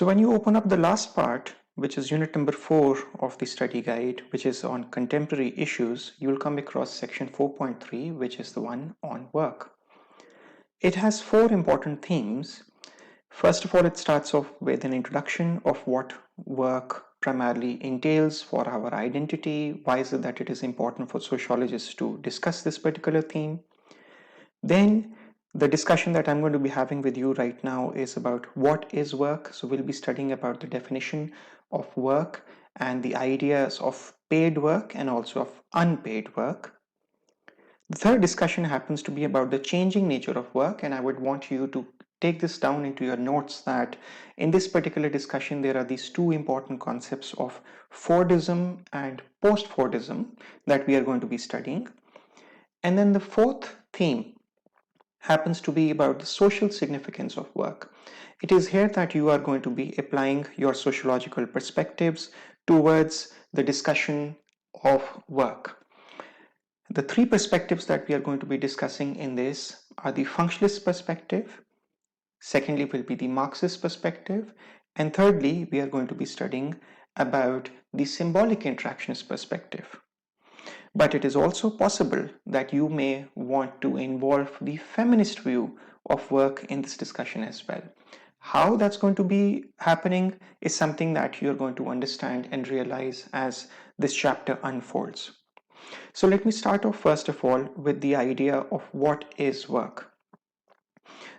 So when you open up the last part, which is unit number 4 of the study guide, which is on contemporary issues, you'll come across section 4.3, which is the one on work. It has 4 important themes. First of all, it starts off with an introduction of what work primarily entails for our identity. Why is it that it is important for sociologists to discuss this particular theme? Then the discussion that I'm going to be having with you right now is about what is work. So we'll be studying about the definition of work and the ideas of paid work and also of unpaid work. The third discussion happens to be about the changing nature of work, and I would want you to take this down into your notes that in this particular discussion there are these two important concepts of Fordism and post-Fordism that we are going to be studying. And then the fourth theme happens to be about the social significance of work. It is here that you are going to be applying your sociological perspectives towards the discussion of work. The three perspectives that we are going to be discussing in this are the functionalist perspective, secondly will be the Marxist perspective, and thirdly we are going to be studying about the symbolic interactionist perspective. But it is also possible that you may want to involve the feminist view of work in this discussion as well. How that's going to be happening is something that you're going to understand and realize as this chapter unfolds. So let me start off first of all with the idea of what is work.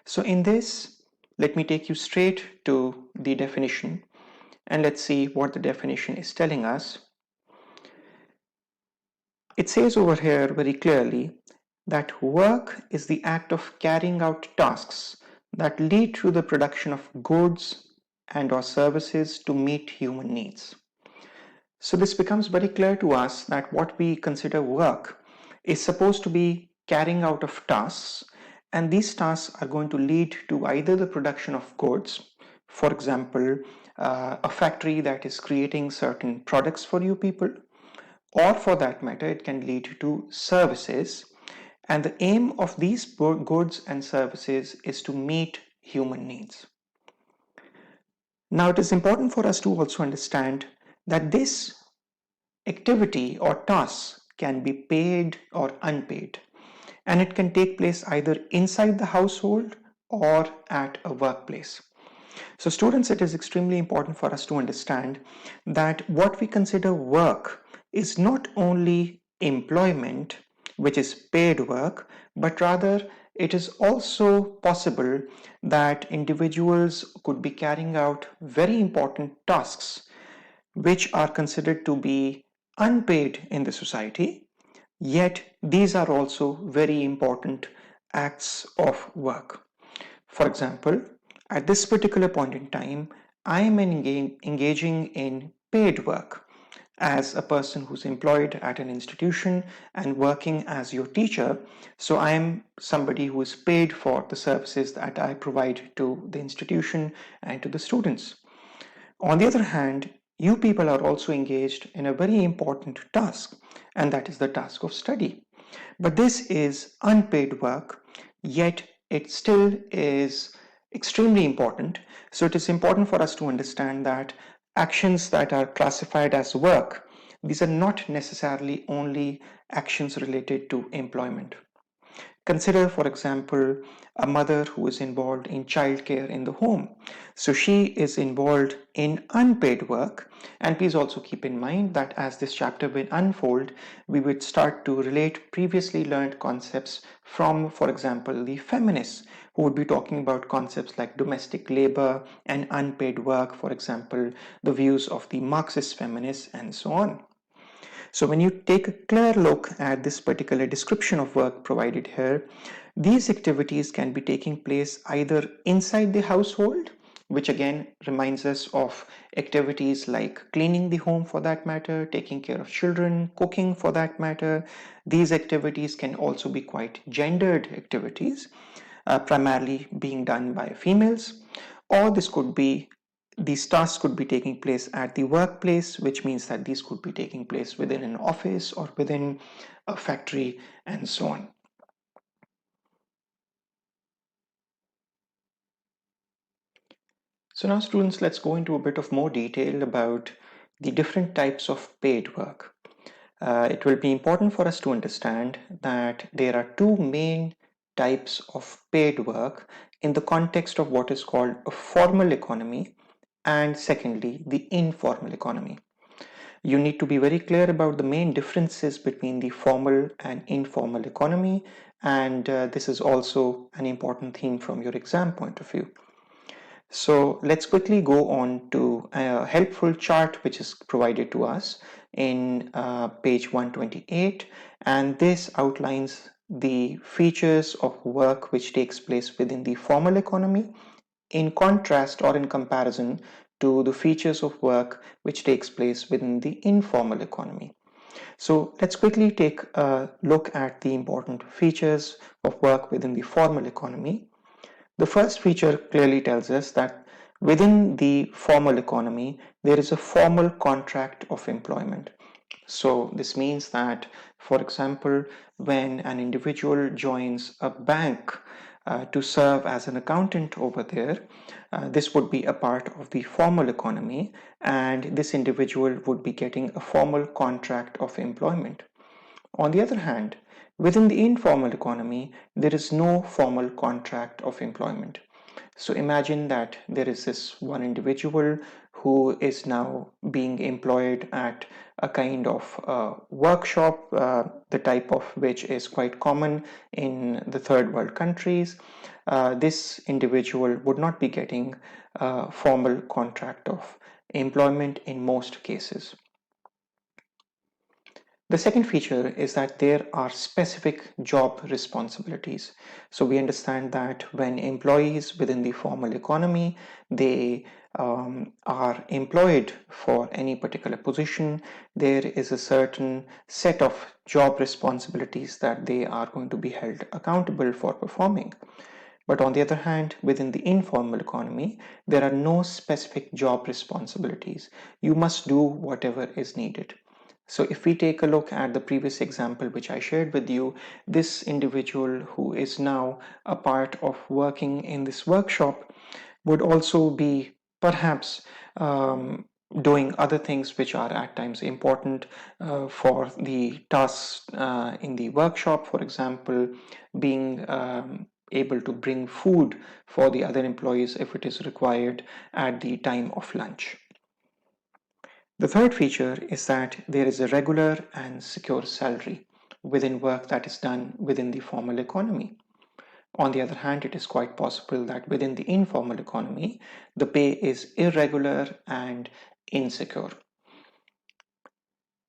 So in this, let me take you straight to the definition and let's see what the definition is telling us. It says over here very clearly that work is the act of carrying out tasks that lead to the production of goods and or services to meet human needs. So this becomes very clear to us that what we consider work is supposed to be carrying out of tasks, and these tasks are going to lead to either the production of goods, for example, a factory that is creating certain products for you people, or for that matter, it can lead to services. And the aim of these goods and services is to meet human needs. Now, it is important for us to also understand that this activity or task can be paid or unpaid, and it can take place either inside the household or at a workplace. So students, it is extremely important for us to understand that what we consider work is not only employment, which is paid work, but rather it is also possible that individuals could be carrying out very important tasks which are considered to be unpaid in the society, yet these are also very important acts of work. For example, at this particular point in time, I am engaging in paid work as a person who's employed at an institution and working as your teacher. So I am somebody who is paid for the services that I provide to the institution and to the students. On the other hand, you people are also engaged in a very important task, and that is the task of study. But this is unpaid work, yet it still is extremely important. So it is important for us to understand that actions that are classified as work, these are not necessarily only actions related to employment. Consider, for example, a mother who is involved in childcare in the home. So she is involved in unpaid work. And please also keep in mind that as this chapter will unfold, we would start to relate previously learned concepts from, for example, the feminists who would be talking about concepts like domestic labor and unpaid work, for example, the views of the Marxist feminists and so on. So when you take a clear look at this particular description of work provided here, these activities can be taking place either inside the household, which again reminds us of activities like cleaning the home for that matter, taking care of children, cooking for that matter. These activities can also be quite gendered activities, primarily being done by females, or these tasks could be taking place at the workplace, which means that these could be taking place within an office or within a factory and so on. So now students, let's go into a bit of more detail about the different types of paid work. It will be important for us to understand that there are two main types of paid work in the context of what is called a formal economy and secondly, the informal economy. You need to be very clear about the main differences between the formal and informal economy, and this is also an important theme from your exam point of view. So let's quickly go on to a helpful chart which is provided to us in page 128, and this outlines the features of work which takes place within the formal economy in contrast or in comparison to the features of work which takes place within the informal economy. So let's quickly take a look at the important features of work within the formal economy. The first feature clearly tells us that within the formal economy, there is a formal contract of employment. So this means that, for example, when an individual joins a bank to serve as an accountant over there, this would be a part of the formal economy, and this individual would be getting a formal contract of employment. On the other hand, within the informal economy, there is no formal contract of employment. So imagine that there is this one individual who is now being employed at a kind of workshop, the type of which is quite common in the third world countries. This individual would not be getting a formal contract of employment in most cases. The second feature is that there are specific job responsibilities. So we understand that when employees within the formal economy, they are employed for any particular position, there is a certain set of job responsibilities that they are going to be held accountable for performing. But on the other hand, within the informal economy, there are no specific job responsibilities. You must do whatever is needed. So if we take a look at the previous example which I shared with you, this individual who is now a part of working in this workshop would also be perhaps doing other things which are at times important for the tasks in the workshop, for example, being able to bring food for the other employees if it is required at the time of lunch. The third feature is that there is a regular and secure salary within work that is done within the formal economy. On the other hand, it is quite possible that within the informal economy, the pay is irregular and insecure.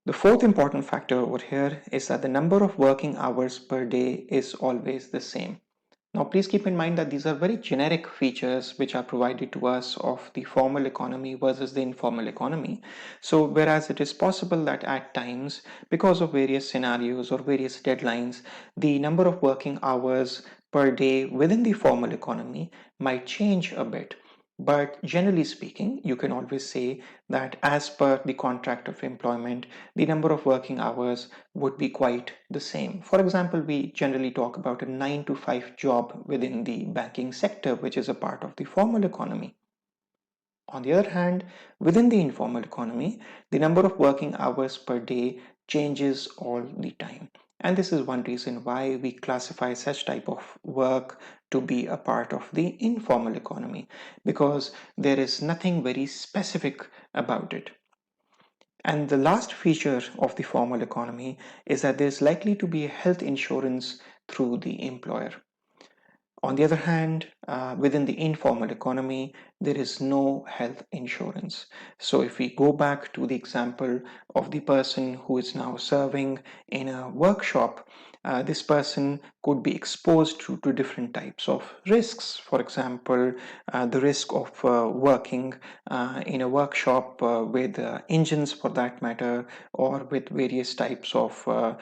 The fourth important factor over here is that the number of working hours per day is always the same. Now, please keep in mind that these are very generic features which are provided to us of the formal economy versus the informal economy. So, whereas it is possible that at times, because of various scenarios or various deadlines, the number of working hours per day within the formal economy might change a bit. But generally speaking, you can always say that as per the contract of employment, the number of working hours would be quite the same. For example, we generally talk about a 9 to 5 job within the banking sector, which is a part of the formal economy. On the other hand, within the informal economy, the number of working hours per day changes all the time. And this is one reason why we classify such type of work to be a part of the informal economy, because there is nothing very specific about it. And the last feature of the formal economy is that there's likely to be health insurance through the employer. On the other hand, within the informal economy, there is no health insurance. So, if we go back to the example of the person who is now serving in a workshop, this person could be exposed to different types of risks. For example, the risk of working in a workshop with engines for that matter, or with various types of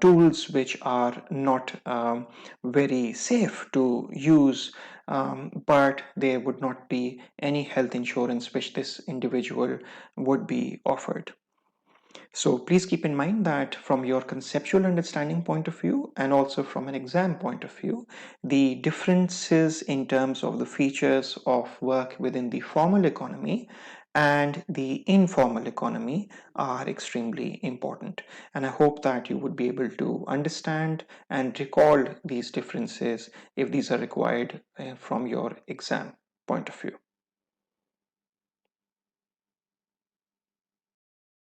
tools which are not very safe to use, but there would not be any health insurance which this individual would be offered. So please keep in mind that from your conceptual understanding point of view and also from an exam point of view, the differences in terms of the features of work within the formal economy and the informal economy are extremely important. And I hope that you would be able to understand and recall these differences if these are required from your exam point of view.